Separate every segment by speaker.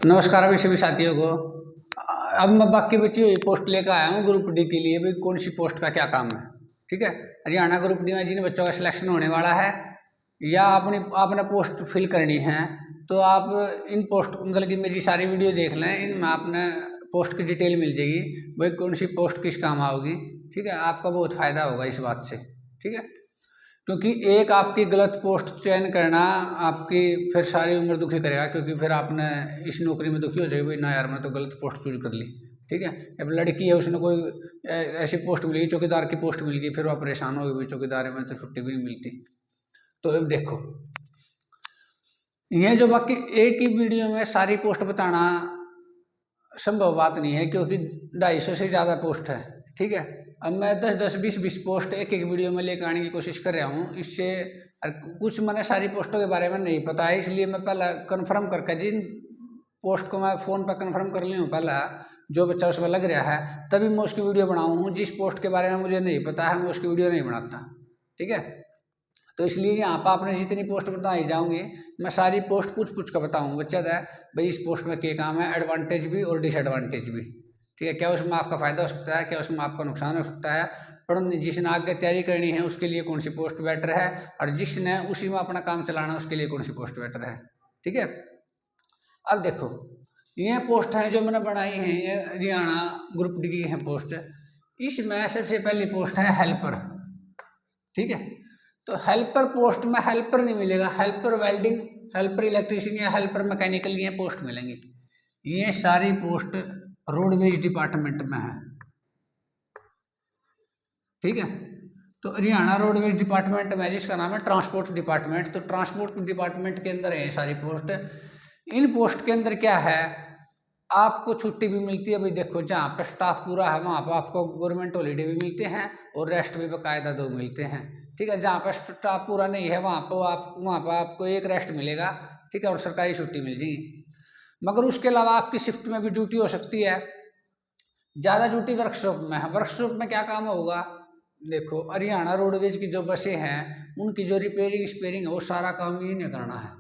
Speaker 1: नमस्कार अभी सभी साथियों को। अब मैं बाकी बची हुई पोस्ट लेकर आया हूँ ग्रुप डी के लिए। भाई कौन सी पोस्ट का क्या काम है, ठीक है। हरियाणा ग्रुप डी में जिन बच्चों का सिलेक्शन होने वाला है या आपने पोस्ट फिल करनी है तो आप इन पोस्ट मतलब कि मेरी सारी वीडियो देख लें, इनमें आपने पोस्ट की डिटेल मिल जाएगी, भाई कौन सी पोस्ट किस काम आओगी, ठीक है। आपका बहुत फ़ायदा होगा इस बात से, ठीक है। क्योंकि एक आपकी गलत पोस्ट चयन करना आपकी फिर सारी उम्र दुखी करेगा, क्योंकि फिर आपने इस नौकरी में दुखी हो जाएगी, भाई ना यार मैं तो गलत पोस्ट चूज कर ली, ठीक है। अब लड़की है उसने कोई ऐसी पोस्ट मिली, चौकीदार की पोस्ट मिल गई, फिर वह परेशान होगी, भाई चौकीदार में तो छुट्टी भी नहीं मिलती। तो अब देखो ये जो बाकी एक ही वीडियो में सारी पोस्ट बताना संभव बात नहीं है, क्योंकि 250 से ज़्यादा पोस्ट है, ठीक है। अब मैं 10-10, 20-20 पोस्ट एक एक वीडियो में लेकर आने की कोशिश कर रहा हूँ। इससे कुछ मैंने सारी पोस्टों के बारे में नहीं पता है, इसलिए मैं पहले कंफर्म करके जिन पोस्ट को मैं फ़ोन पर कंफर्म कर ली हूँ, पहला जो बच्चा उसमें लग रहा है तभी मैं उसकी वीडियो बनाऊँ हूँ। जिस पोस्ट के बारे में मुझे नहीं पता है मैं उसकी वीडियो नहीं बनाता, ठीक है। तो इसलिए यहाँ पर आपने जितनी पोस्ट बताई जाऊँगी मैं सारी पोस्ट पूछ कर बताऊँ बच्चा था भाई इस पोस्ट में क्या काम है, एडवांटेज भी और डिसएडवांटेज भी, ठीक है। क्या उसमें आपका फ़ायदा हो सकता है, क्या उसमें आपका नुकसान हो सकता है, पर जिसने आगे तैयारी करनी है उसके लिए कौन सी पोस्ट बेटर है, और जिसने उसी में अपना काम चलाना है उसके लिए कौन सी पोस्ट बेटर है, ठीक है। अब देखो ये पोस्ट है जो मैंने बनाई है, ये हरियाणा ग्रुप डी की है पोस्ट। इसमें सबसे पहली पोस्ट है हेल्पर, ठीक है। तो हेल्पर पोस्ट में हेल्पर नहीं मिलेगा, हेल्पर वेल्डिंग, हेल्पर इलेक्ट्रीशियन या हेल्पर मैकेनिकल ये पोस्ट मिलेंगी। ये सारी पोस्ट रोडवेज डिपार्टमेंट में है, ठीक है। तो हरियाणा रोडवेज डिपार्टमेंट में जिसका नाम है ट्रांसपोर्ट डिपार्टमेंट, तो ट्रांसपोर्ट डिपार्टमेंट के अंदर है सारी पोस्ट। इन पोस्ट के अंदर क्या है, आपको छुट्टी भी मिलती है। भाई देखो जहाँ पर स्टाफ पूरा है वहाँ पर आपको गवर्नमेंट हॉलीडे भी मिलते हैं और रेस्ट भी बाकायदा 2 मिलते हैं, ठीक है। जहाँ पर स्टाफ पूरा नहीं है वहाँ पर आपको एक रेस्ट मिलेगा, ठीक है, और सरकारी छुट्टी मिल जाएगी। मगर उसके अलावा आपकी शिफ्ट में भी ड्यूटी हो सकती है। ज़्यादा ड्यूटी वर्कशॉप में है। वर्कशॉप में क्या काम होगा, देखो हरियाणा रोडवेज की जो बसें हैं उनकी जो रिपेयरिंग स्पेयरिंग है वो सारा काम ही नहीं करना है।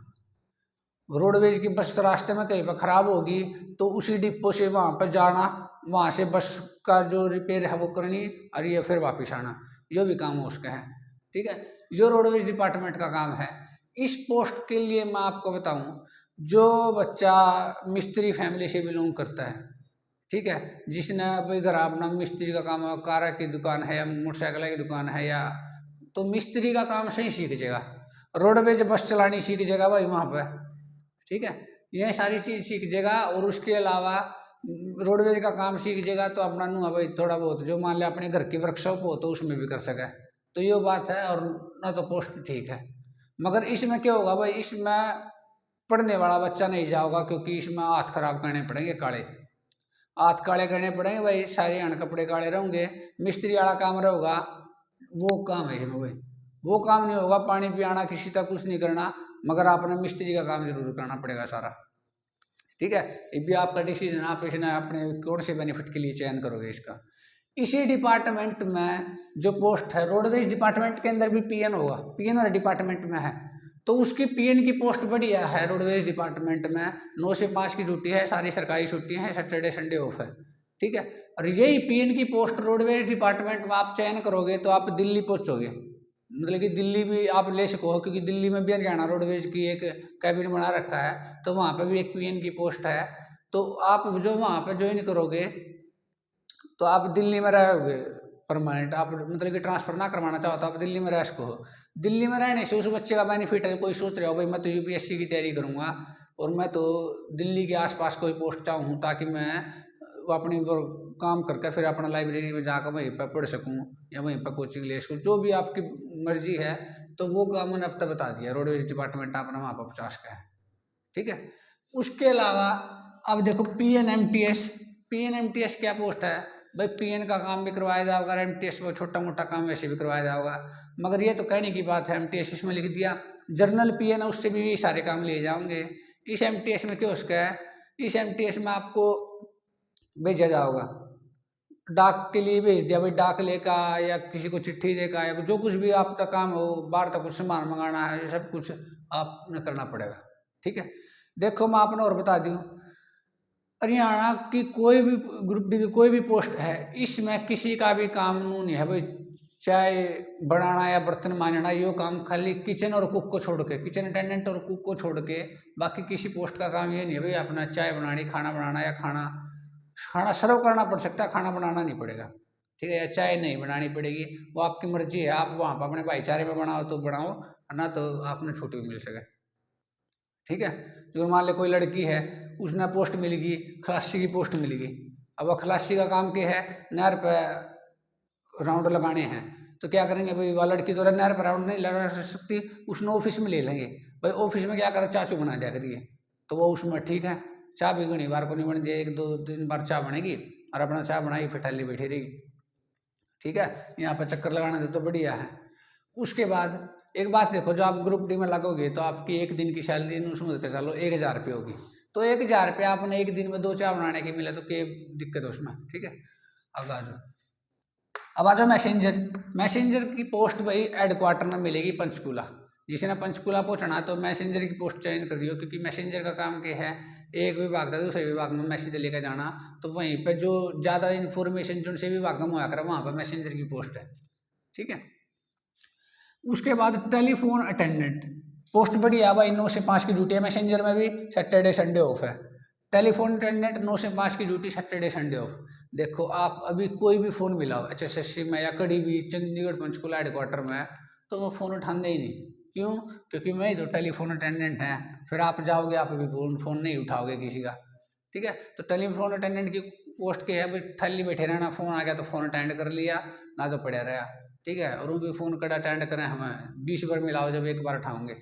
Speaker 1: रोडवेज की बस रास्ते में कहीं पर ख़राब होगी तो उसी डिपो से वहाँ पर जाना, वहाँ से बस का जो रिपेयर है वो करनी और ये फिर वापस आना, जो भी काम हो उसका है, ठीक है। जो रोडवेज डिपार्टमेंट का काम है। इस पोस्ट के लिए मैं आपको बताऊँ, जो बच्चा मिस्त्री फैमिली से बिलोंग करता है, ठीक है, जिसने भाई घर अपना मिस्त्री का काम है, कार की दुकान है या मोटरसाइकिल की दुकान है या, तो मिस्त्री का काम सही सीख जाएगा, रोडवेज बस चलानी सीख जाएगा भाई वहाँ पर, ठीक है। ये सारी चीज़ सीख जाएगा और उसके अलावा रोडवेज का काम सीख जाएगा तो अपना नुआ भाई थोड़ा बहुत जो मान लिया अपने घर की वर्कशॉप हो तो उसमें भी कर सके, तो ये बात है। और ना तो पोस्ट ठीक है। मगर इसमें क्या होगा भाई, इसमें पढ़ने वाला बच्चा नहीं जाओगा, क्योंकि इसमें हाथ खराब करने पड़ेंगे, काले हाथ काले करने पड़ेंगे भाई, सारे अण कपड़े काले रहेंगे। मिस्त्री वाला काम रहेगा, वो काम है भाई, वो काम नहीं होगा। पानी पियाना किसी तक कुछ नहीं करना, मगर आपने मिस्त्री का काम जरूर करना पड़ेगा सारा, ठीक है। ये भी आपका डिसीजन, आप इसने अपने कौन से बेनिफिट के लिए चयन करोगे इसका। इसी डिपार्टमेंट में जो पोस्ट है रोडवेज डिपार्टमेंट के अंदर भी पीएन होगा, पीएन वाले डिपार्टमेंट में है तो उसकी पीएन की पोस्ट बढ़िया है। रोडवेज डिपार्टमेंट में 9 से 5 की ड्यूटी है, सारी सरकारी छुट्टी है, सैटरडे संडे ऑफ है, ठीक है। और यही पीएन की पोस्ट रोडवेज डिपार्टमेंट में आप चयन करोगे तो आप दिल्ली पहुँचोगे, मतलब कि दिल्ली भी आप ले सको, क्योंकि दिल्ली में भी हरियाणा रोडवेज की एक कैबिन बना रखा है, तो वहाँ पे भी एक पीएन की पोस्ट है। तो आप जो वहाँ पे ज्वाइन करोगे तो आप दिल्ली में रहोगे परमानेंट, आप मतलब कि ट्रांसफ़र ना करवाना चाहो तो आप दिल्ली में रह सको। दिल्ली में रहने से उस बच्चे का बेनिफिट है, कोई सोच रहा हो भाई मैं तो यूपीएससी की तैयारी करूँगा और मैं तो दिल्ली के आसपास कोई पोस्ट चाहूँ ताकि मैं वो अपनी काम करके फिर अपना लाइब्रेरी में जाकर वहीं पर पढ़ सकूँ या वहीं पर कोचिंग ले सकूँ, जो भी आपकी मर्जी है। तो वो काम मैंने अब तक बता दिया, रोडवेज डिपार्टमेंट आपने वहाँ पर 50 का है, ठीक है। उसके अलावा अब देखो पीएनएमटीएस, पीएनएमटीएस क्या पोस्ट है भाई, पीएन का काम भी करवाया जाएगा, एमटीएस में छोटा मोटा काम वैसे भी करवाया जाएगा। मगर ये तो कहने की बात है, एमटीएस इसमें लिख दिया, जर्नल पीएन है उससे भी सारे काम लिए जाएंगे। इस एमटीएस में क्या उसका है, इस एमटीएस में आपको भेजा जाएगा, डाक के लिए भेज दिया भाई, डाक लेकर या किसी को चिट्ठी देकर या जो कुछ भी आपका काम हो, बाहर तक कुछ सामान मंगाना है, ये सब कुछ आपने करना पड़ेगा, ठीक है। देखो मैं आपने और बता दूँ, हरियाणा की कोई भी ग्रुप डी की कोई भी पोस्ट है, इसमें किसी का भी काम नहीं है भाई, चाय बनाना या बर्तन मांजना, यो काम खाली किचन और कुक को छोड़ के, किचन अटेंडेंट और कुक को छोड़ के बाकी किसी पोस्ट का काम ये नहीं है भाई अपना चाय बनानी, खाना बनाना या खाना खाना सर्व करना पड़ सकता है, खाना बनाना नहीं पड़ेगा, ठीक है, या चाय नहीं बनानी पड़ेगी, वो आपकी मर्जी है, आप वहाँ पर अपने भाईचारे में बनाओ तो बनाओ, ना तो आपने छुट्टी भी मिल सके, ठीक है। जो मान ले कोई लड़की है, उसने पोस्ट मिलेगी, खलासी की पोस्ट मिलेगी, अब वह खलासी का काम क्या है, नहर पे राउंड लगाने हैं, तो क्या करेंगे भाई, वह लड़की तो नहर पर राउंड नहीं लगा सकती, उसने ऑफिस में ले लेंगे भाई, ऑफिस में क्या करें, चाचू बना दिया करिए, तो वो उसमें ठीक है, चाय भी घनी बार को नहीं बन दिया, 1-2 बार चाय बनेगी और अपना चाय बनाई फिर ठल्ली बैठी रहेगी, ठीक है, यहाँ पर चक्कर लगाना दे तो बढ़िया है। उसके बाद एक बात देखो, जो आप ग्रुप डी में लगोगे तो आपकी एक दिन की सैलरी समझ के चलो 1000 रुपये होगी, तो 1000 रुपये आपने एक दिन में 2 चाय बनाने के मिले तो क्या दिक्कत है उसमें, ठीक है। अब आ जाओ मैसेंजर की पोस्ट भाई हेडक्वार्टर में मिलेगी पंचकूला, जिसने पंचकूला पहुंचना तो मैसेंजर की पोस्ट चयन कर रही हो, क्योंकि मैसेंजर का काम क्या है, एक विभाग था दूसरे विभाग में मैसेज लेकर जाना, तो वहीं पे जो ज़्यादा इन्फॉर्मेशन जो उनसे विभाग में हुआ कर वहाँ पर मैसेंजर की पोस्ट है, ठीक है। उसके बाद टेलीफोन अटेंडेंट पोस्ट बढ़िया भाई, 9 से 5 की ड्यूटी है, मैसेंजर में भी सैटरडे संडे ऑफ है, टेलीफोन अटेंडेंट 9 से 5 की ड्यूटी, सैटरडे संडे ऑफ। देखो आप अभी कोई भी फ़ोन मिला हो HSSC में या कड़ी भी चंडीगढ़ पंचकुला हेडक्वार्टर में, तो वो फ़ोन उठाते ही नहीं, क्यों, क्योंकि मैं ही तो टेलीफोन अटेंडेंट हैं, फिर आप जाओगे आप भी फ़ोन नहीं उठाओगे किसी का, ठीक है। तो टेलीफोन अटेंडेंट की पोस्ट क्या है भाई, थैली बैठे रहना, फ़ोन आ गया तो फ़ोन अटेंड कर लिया, ना तो पड़ा रहा, ठीक है, और वो भी फ़ोन कर अटेंड करें हमें 20 बार मिलाओ जब एक बार उठाओगे,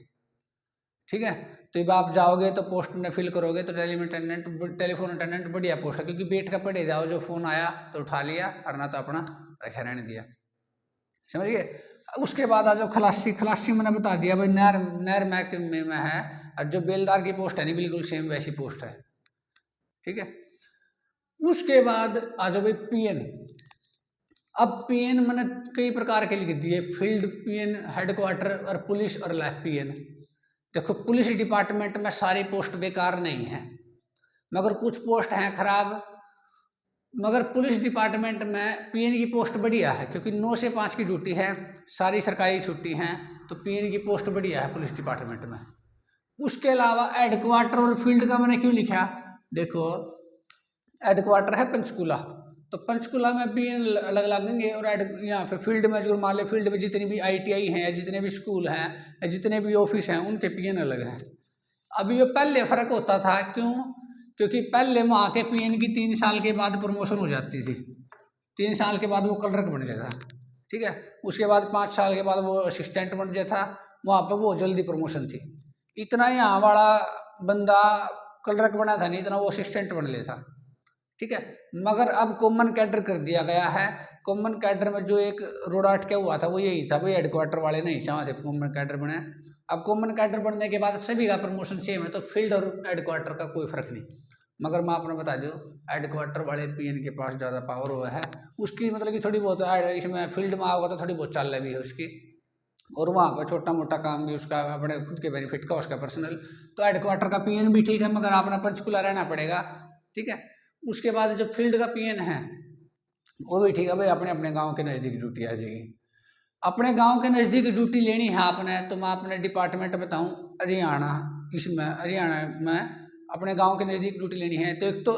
Speaker 1: ठीक है। तो जब आप जाओगे तो पोस्ट में फिल करोगे तो टेलीफोन अटेंडेंट बढ़िया पोस्ट है, क्योंकि बैठ कर पढ़े जाओ, जो फ़ोन आया तो उठा लिया और ना तो अपना रखा रहने दिया, समझिए। उसके बाद आ जाओ खलासी मैंने बता दिया भाई, नहर महकमे में है, और जो बेलदार की पोस्ट है नहीं बिल्कुल सेम वैसी पोस्ट है, ठीक है। उसके बाद आ जाओ भाई पीएन। अब पीएन मैंने कई प्रकार के लिख दिए, फील्ड पीएन, हेडक्वार्टर और पुलिस और लैब पीएन। देखो पुलिस डिपार्टमेंट में सारी पोस्ट बेकार नहीं है, मगर कुछ पोस्ट हैं खराब, मगर पुलिस डिपार्टमेंट में पीएन की पोस्ट बढ़िया है, क्योंकि 9 से 5 की ड्यूटी है, सारी सरकारी छुट्टी हैं, तो पीएन की पोस्ट बढ़िया है पुलिस डिपार्टमेंट में। उसके अलावा हेडक्वार्टर और फील्ड का मैंने क्यों लिखा, देखो हेडक्वार्टर है पंचकूला, तो पंचकूला में पीएन अलग लगेंगे, और यहाँ पे फील्ड में जो मान लो फील्ड में जितनी भी ITI हैं, जितने भी स्कूल हैं, या जितने भी ऑफिस हैं, उनके पीएन अलग हैं। अब ये पहले फ़र्क होता था, क्यों, क्योंकि पहले वहाँ के पीएन की 3 साल के बाद प्रमोशन हो जाती थी, 3 साल के बाद वो क्लर्क बन जाता, ठीक है। उसके बाद 5 साल के बाद वो असिस्टेंट बन जाता, वहाँ पर वो जल्दी प्रमोशन थी। इतना यहाँ वाला बंदा क्लर्क बना था नहीं, इतना वो असिस्टेंट बन लेता, ठीक है। मगर अब कॉमन कैडर कर दिया गया है, कॉमन कैडर में जो एक रोड़ा अटका हुआ था वो यही था भाई, हेडक्वार्टर वाले नहीं चाहते कॉमन कैडर बने। अब कॉमन कैडर बनने के बाद सभी का प्रमोशन सेम है, तो फील्ड और हेडक्वार्टर का कोई फर्क नहीं। मगर मैं आपने बता दूँ, हेडक्वार्टर वाले पीएन के पास ज़्यादा पावर हुआ है, उसकी मतलब कि थोड़ी बहुत इसमें फील्ड में आओगे तो थोड़ी बहुत चाल भी है उसकी, और वहाँ पर छोटा मोटा काम भी उसका अपने खुद के बेनिफिट का उसका पर्सनल। तो हेडक्वार्टर का पीएन भी ठीक है, मगर आपने पंचकूला रहना पड़ेगा, ठीक है। उसके बाद जो फील्ड का पीएन है वो भी ठीक है भाई, अपने अपने गांव के नज़दीक ड्यूटी आ जाएगी। अपने गांव के नज़दीक ड्यूटी लेनी है आपने, तो मैं अपने डिपार्टमेंट बताऊं, हरियाणा, इसमें हरियाणा में अपने गांव के नज़दीक ड्यूटी लेनी है तो एक तो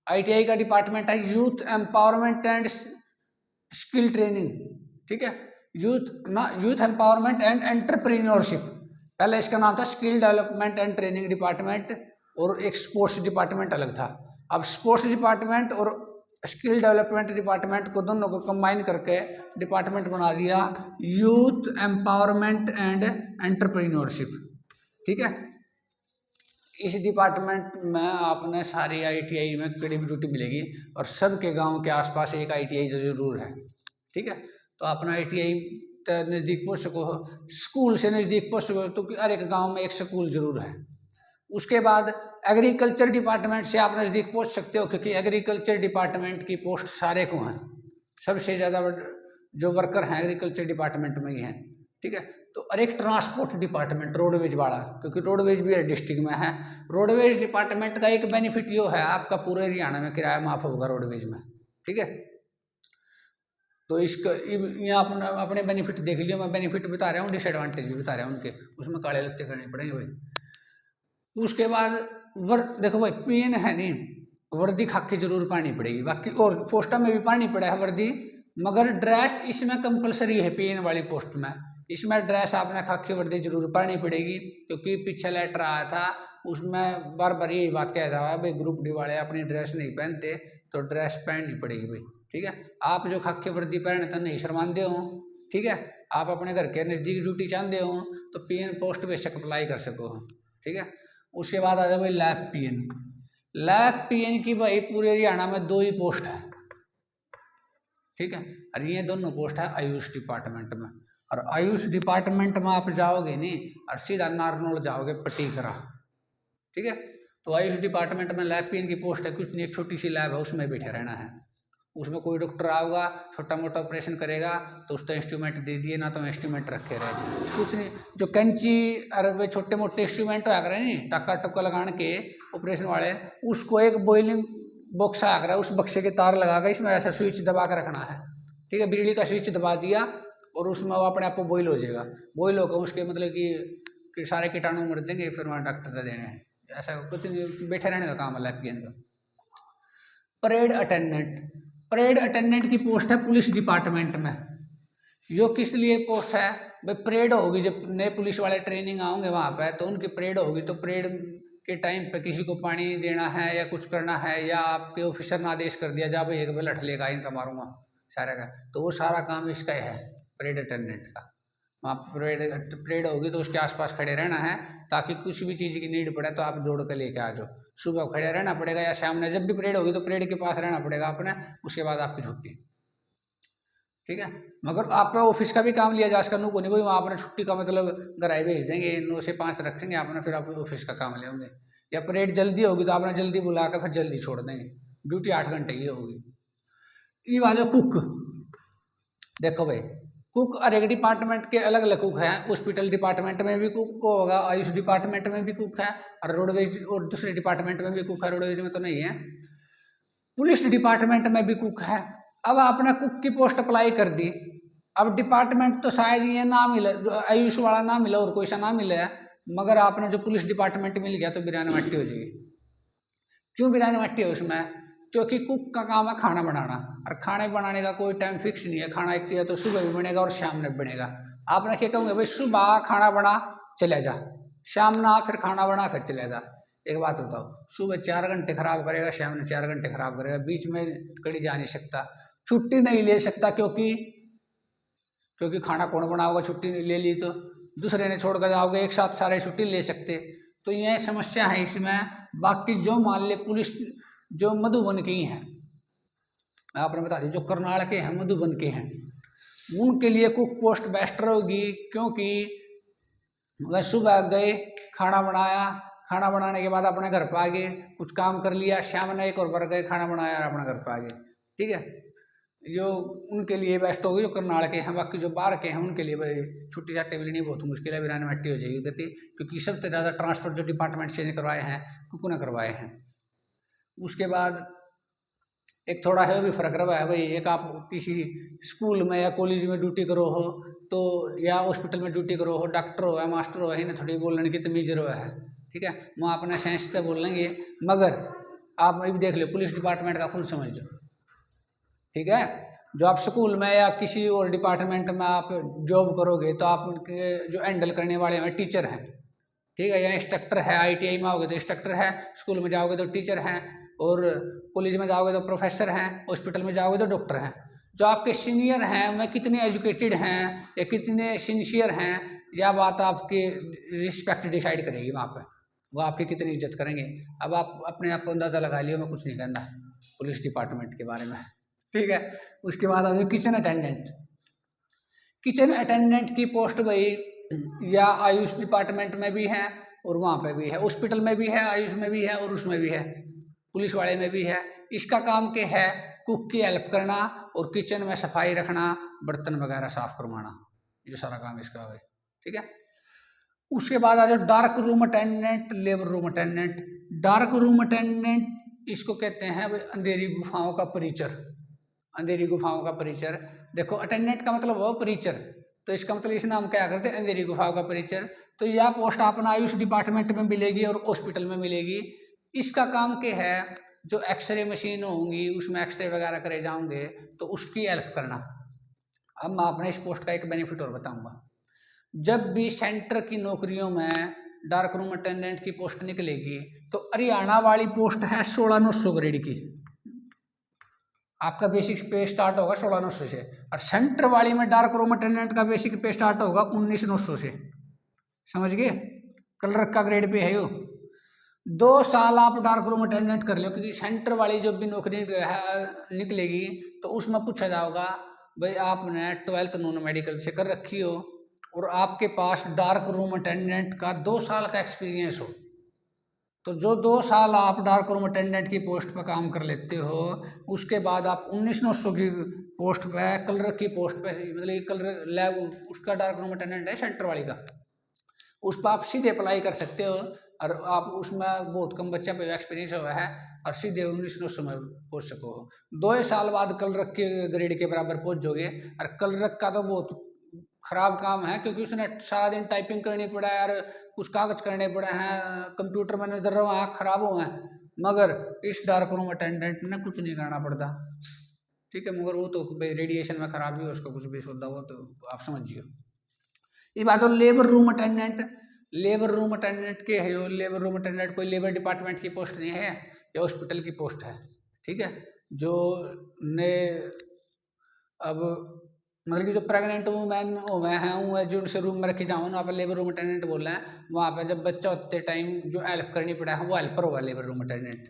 Speaker 1: ITI का डिपार्टमेंट है, youth empowerment and skill training, ठीक है, यूथ एम्पावरमेंट एंड एंटरप्रेन्योरशिप। पहले इसका नाम था skill development and training department, और एक स्पोर्ट्स डिपार्टमेंट अलग था। अब स्पोर्ट्स डिपार्टमेंट और स्किल डेवलपमेंट डिपार्टमेंट को दोनों को कंबाइन करके डिपार्टमेंट बना दिया यूथ एम्पावरमेंट एंड एंटरप्रेन्योरशिप, ठीक है। इस डिपार्टमेंट में आपने सारी ITI में कड़ी ड्यूटी मिलेगी, और सबके गांव के आसपास एक ITI जरूर है, ठीक है। तो अपना ITI नज़दीक पहुँच सको, स्कूल से नज़दीक पहुँच सको, तो हर एक गाँव में एक स्कूल जरूर है। उसके बाद एग्रीकल्चर डिपार्टमेंट से आप नज़दीक पहुंच सकते हो, क्योंकि एग्रीकल्चर डिपार्टमेंट की पोस्ट सारे को हैं, सबसे ज़्यादा जो वर्कर हैं एग्रीकल्चर डिपार्टमेंट में ही हैं, ठीक है। तो और एक ट्रांसपोर्ट डिपार्टमेंट रोडवेज वाला, क्योंकि रोडवेज भी डिस्ट्रिक्ट में है। रोडवेज डिपार्टमेंट का एक बेनिफिट ये है, आपका पूरे हरियाणा में किराया माफ होगा रोडवेज में, ठीक है। तो इसका यहाँ अपने बेनिफिट देख लियो, मैं बेनिफिट बता रहा हूँ, डिसएडवांटेज भी बता रहा हूँ उनके, उसमें काले लत्ते करने पड़ेंगे भाई। उसके बाद देखो भाई पीएन है नहीं, वर्दी खाकी जरूर पानी पड़ेगी, बाकी और पोस्टा में भी पानी पड़ा है वर्दी, मगर ड्रेस इसमें कंपलसरी है पीएन वाली पोस्ट में। इसमें ड्रेस आपने खाकी वर्दी जरूर पानी पड़ेगी, क्योंकि पीछे लेटर आया था उसमें बार बार यही बात कह रहा है भाई ग्रुप डी वाले अपनी ड्रेस नहीं पहनते तो ड्रेस पहननी पड़ेगी भाई, ठीक है। आप जो खाकी वर्दी पहने तो नहीं शर्माते हो, ठीक है। आप अपने घर के नज़दीक ड्यूटी चाहते हो तो पीएन पोस्ट बेशक अप्लाई कर सको, ठीक है। उसके बाद आ जाए भाई लैब पीएन। लैब पीएन की भाई पूरे हरियाणा में 2 ही पोस्ट है, ठीक है। और ये दोनों पोस्ट है आयुष डिपार्टमेंट में। और आयुष डिपार्टमेंट में आप जाओगे नहीं और सीधा नारनौल जाओगे पटीकरा, ठीक है। तो आयुष डिपार्टमेंट में लैब पीएन की पोस्ट है, कुछ नहीं, एक छोटी सी लैब है, उसमें बैठे रहना है। उसमें कोई डॉक्टर आऊगा छोटा मोटा ऑपरेशन करेगा तो उसका इंस्ट्रूमेंट दे दिए ना, तो इंस्ट्रूमेंट रखे रहे, कुछ नहीं। जो कैंची और वे छोटे मोटे इंस्ट्रूमेंट आ रहे नहीं टक्का टक्का लगाने के ऑपरेशन वाले, उसको एक बॉइलिंग बॉक्स आ रहा है, उस बक्से के तार लगा कर इसमें ऐसा स्विच दबा कर रखना है, ठीक है। बिजली का स्विच दबा दिया और उसमें वो अपने आप को बॉइल हो जाएगा। बॉइल होकर उसके मतलब कि सारे कीटाणु मर जाएंगे, फिर वहाँ डॉक्टर दे देने हैं। ऐसा कुछ नहीं, बैठे रहने का काम है लैब पीएन का। परेड अटेंडेंट, परेड अटेंडेंट की पोस्ट है पुलिस डिपार्टमेंट में। जो किस लिए पोस्ट है भाई, परेड होगी, जब नए पुलिस वाले ट्रेनिंग आओगे वहाँ पे तो उनकी परेड होगी, तो परेड के टाइम पे किसी को पानी देना है या कुछ करना है, या आपके ऑफिसर ने आदेश कर दिया जा भाई एक बेल लठ लेगा इनका मारूंगा सारा का, तो वो सारा काम इसका है परेड अटेंडेंट का। वहाँ परेड होगी तो उसके आसपास खड़े रहना है, ताकि कुछ भी चीज़ की नीड पड़े तो आप दौड़ कर लेके आ जाओ। सुबह खड़े रहना पड़ेगा या शाम में, जब भी परेड होगी तो परेड के पास रहना पड़ेगा अपने, उसके बाद आपकी छुट्टी, ठीक है। मगर आप ऑफिस का भी काम लिया जा सकता को नहीं भाई, वहाँ अपने छुट्टी का मतलब घर आए भेज देंगे, 9 से 5 रखेंगे आपने, फिर आप ऑफिस का काम ले होंगे। या परेड जल्दी होगी तो आपने जल्दी बुला कर फिर जल्दी छोड़ देंगे, ड्यूटी 8 घंटे की होगी। ये वाले कुक, देखो भाई कुक और एक डिपार्टमेंट के अलग अलग कुक हैं। हॉस्पिटल डिपार्टमेंट में भी कुक होगा, आयुष डिपार्टमेंट में भी कुक है, और रोडवेज और दूसरे डिपार्टमेंट में भी कुक है, रोडवेज में तो नहीं है। पुलिस डिपार्टमेंट में भी कुक है। अब आपने कुक की पोस्ट अप्लाई कर दी, अब डिपार्टमेंट तो शायद ये ना मिले, आयुष वाला ना मिला और कोई सा ना मिले, मगर आपने जो पुलिस डिपार्टमेंट मिल गया तो बिरयानी मट्टी हो जाएगी। क्यों बिरयानी मट्टी है उसमें? क्योंकि कुक का काम है खाना बनाना, और खाने बनाने का कोई टाइम फिक्स नहीं है। खाना एक चीज़ तो सुबह भी बनेगा और शाम में बनेगा। आपने क्या कहोगे भाई, सुबह खाना बना चले जा, शाम ना फिर खाना बना फिर चले जा। एक बात बताओ, सुबह 4 घंटे खराब करेगा, शाम में 4 घंटे खराब करेगा, बीच में कड़ी जा नहीं सकता, छुट्टी नहीं ले सकता, क्योंकि खाना कौन बनाओगे? छुट्टी ले ली तो दूसरे ने छोड़ कर जाओगे, एक साथ सारे छुट्टी ले सकते, तो यह समस्या है इसमें। बाकी जो मान ले पुलिस जो मधुबन की हैं, मैं आपने बता दी, जो करनाल के हैं मधुबन के हैं, उनके लिए कुक पोस्ट बेस्ट होगी, क्योंकि वह सुबह गए खाना बनाया, खाना बनाने के बाद अपने घर पर आ गए, कुछ काम कर लिया, शाम में एक और बार गए खाना बनाया और अपने घर पर आ गए, ठीक है। जो उनके लिए बेस्ट होगी जो करनाल के हैं। बाकी जो बाहर के हैं उनके लिए भाई छुट्टी छाट्टी मिलनी बहुत मुश्किल है, बिरानी मट्टी हो जाएगी गति, क्योंकि सबसे ज़्यादा ट्रांसपोर्ट जो डिपार्टमेंट से करवाए हैं कुक ने करवाए हैं। उसके बाद एक थोड़ा है वो भी फर्क रहा है भाई, एक आप किसी स्कूल में या कॉलेज में ड्यूटी करो हो तो, या हॉस्पिटल में ड्यूटी करो हो, डॉक्टर हो या मास्टर हो, इन्हें थोड़ी बोलने की तमीज़ है, ठीक है। वहाँ अपना सेंस से बोल लेंगे, मगर आप भी देख लो पुलिस डिपार्टमेंट का खुद समझ लो, ठीक है। जो आप स्कूल में या किसी और डिपार्टमेंट में आप जॉब करोगे तो आप उनके जो हैंडल करने वाले हैं टीचर हैं, ठीक है, या इंस्ट्रक्टर है। ITI में आओगे तो इंस्ट्रक्टर है, स्कूल में जाओगे तो टीचर हैं, और कॉलेज में जाओगे तो प्रोफेसर हैं, हॉस्पिटल में जाओगे तो डॉक्टर हैं। जो आपके सीनियर हैं वह कितने एजुकेटेड हैं या कितने सिंसियर हैं, यह बात आपकी रिस्पेक्ट डिसाइड करेगी वहाँ पर, वो आपकी कितनी इज्जत करेंगे। अब आप अपने आप को अंदाज़ा लगा लियो, मैं कुछ नहीं कहना पुलिस डिपार्टमेंट के बारे में, ठीक है। उसके बाद आ जाओ किचन अटेंडेंट। किचन अटेंडेंट की पोस्ट भाई या आयुष डिपार्टमेंट में भी है और वहाँ पे भी है, हॉस्पिटल में भी है, आयुष में भी है और उसमें भी है, पुलिस वाले में भी है। इसका काम क्या है? कुक की हेल्प करना और किचन में सफाई रखना, बर्तन वगैरह साफ करवाना, ये सारा काम इसका है। ठीक है। उसके बाद आ जाओ dark room attendant, labour room attendant. Dark room attendant इसको कहते हैं भाई अंधेरी गुफाओं का परिचर। अंधेरी गुफाओं का परिचर। देखो अटेंडेंट का मतलब वो परिचर, तो इसका मतलब इस नाम क्या करते हैं, अंधेरी गुफाओं का परिचर। तो यह पोस्ट अपना आयुष डिपार्टमेंट में मिलेगी और हॉस्पिटल में मिलेगी। इसका काम क्या है, जो एक्सरे मशीन होंगी उसमें एक्सरे वगैरह करे जाओगे तो उसकी हेल्प करना। अब मैं अपने इस पोस्ट का एक बेनिफिट और बताऊंगा। जब भी सेंटर की नौकरियों में डार्क रूम अटेंडेंट की पोस्ट निकलेगी तो हरियाणा वाली पोस्ट है 16,900 ग्रेड की, आपका बेसिक पे स्टार्ट होगा 16,900 से। और सेंटर वाली में डार्क रूम अटेंडेंट का बेसिक पे स्टार्ट होगा 19,900 से। समझ गए, क्लर्क का ग्रेड पे है यो। 2 साल आप डार्क रूम अटेंडेंट कर लो, क्योंकि सेंटर वाली जब भी नौकरी निकलेगी तो उसमें पूछा जाएगा भाई आपने 12th नॉन मेडिकल से कर रखी हो और आपके पास डार्क रूम अटेंडेंट का 2 साल का एक्सपीरियंस हो। तो जो 2 साल आप डार्क रूम अटेंडेंट की पोस्ट पर काम कर लेते हो, उसके बाद आप 19,900 की पोस्ट पे क्लर्क की पोस्ट पे, मतलब क्लर्क लैब उसका डार्क रूम अटेंडेंट है सेंटर वाली का, उस पर आप सीधे अप्लाई कर सकते हो। और आप उसमें बहुत कम बच्चा पे एक्सपीरियंस हुआ है और सीधे 19,900 में पहुँच सको। 2 साल बाद क्लर्क के ग्रेड के बराबर पहुँच जाओगे। और क्लर्क का तो बहुत खराब काम है, क्योंकि उसने सारा दिन टाइपिंग करनी पड़ा है और कुछ कागज करने पड़े हैं, कंप्यूटर में नजर रहा आँख खराब हुआ है। मगर इस डार्क रूम अटेंडेंट ने कुछ नहीं करना पड़ता, ठीक है। मगर वो तो भाई रेडिएशन में खराबी हो उसका कुछ भी होता हो तो आप समझिए। ये बात हो labour room attendant. Labour room attendant के है, लेबर रूम अटेंडेंट कोई लेबर डिपार्टमेंट की पोस्ट नहीं है, या हॉस्पिटल की पोस्ट है, ठीक है। जो ने अब मतलब कि जो प्रेग्नेंट वूमेन हुए हैं जो उनसे रूम में रखी जाऊँ वहाँ पर लेबर रूम अटेंडेंट बोल रहे हैं। वहाँ पर जब बच्चा होते टाइम जो हेल्प करनी पड़ा है वो हेल्पर होगा लेबर रूम अटेंडेंट,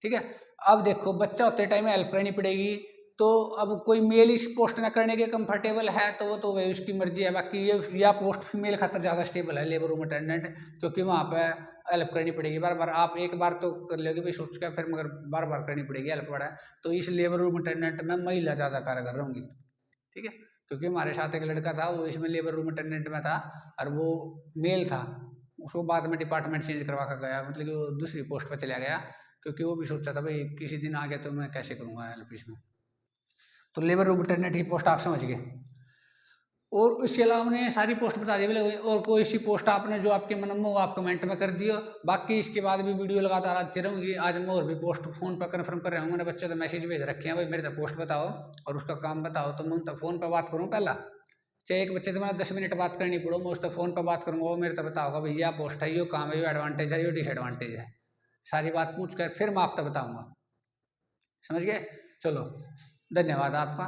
Speaker 1: ठीक है। अब देखो बच्चा होते टाइम हेल्प करनी पड़ेगी, तो अब कोई मेल इस पोस्ट ना करने के कंफर्टेबल है तो वो तो वही उसकी मर्जी है। बाकी ये यह पोस्ट फीमेल खातर ज़्यादा स्टेबल है लेबर रूम अटेंडेंट, क्योंकि वहाँ पे हेल्प करनी पड़ेगी बार बार। आप एक बार तो कर लोगे भाई सोच कर, फिर मगर बार बार करनी पड़ेगी हेल्प पड़ा है, तो इस लेबर रूम अटेंडेंट में महिला ज़्यादा कारगर रहूँगी, ठीक है। क्योंकि हमारे साथ एक लड़का था वो इसमें लेबर रूम अटेंडेंट में था और वो मेल था, उसको बाद में डिपार्टमेंट चेंज करवा कर गया, मतलब कि वो दूसरी पोस्ट पर चला गया, क्योंकि वो भी सोचा था भाई किसी दिन आ गया तो मैं कैसे करूँगा हेल्प इसमें। तो लेबर रूम अटेंडेंट की पोस्ट आप समझ गए। और इसके अलावा मैंने सारी पोस्ट बता दी, और कोई सी पोस्ट आपने जो आपके मन में हो आप कमेंट में कर दियो। बाकी इसके बाद भी वीडियो लगातार आती रहूँगी। आज मैं और भी पोस्ट फोन पर कन्फर्म कर रहा हूँ, मैंने बच्चे तो मैसेज भेज रखे हैं भाई मेरे तो पोस्ट बताओ और उसका काम बताओ, तो मैं उनका फ़ोन पर बात करूँ पहला, चाहे एक बच्चे तो मैंने 10 मिनट बात करनी पड़ो, मैं उसका फ़ोन पर बात करूँगा, वो मेरे तो बताओगा भैया पोस्ट है, यो काम है, यो एडवांटेज है, यो डिसएडवांटेज है, सारी बात पूछ कर फिर मैं आपको बताऊँगा। समझ गए, चलो धन्यवाद आपका।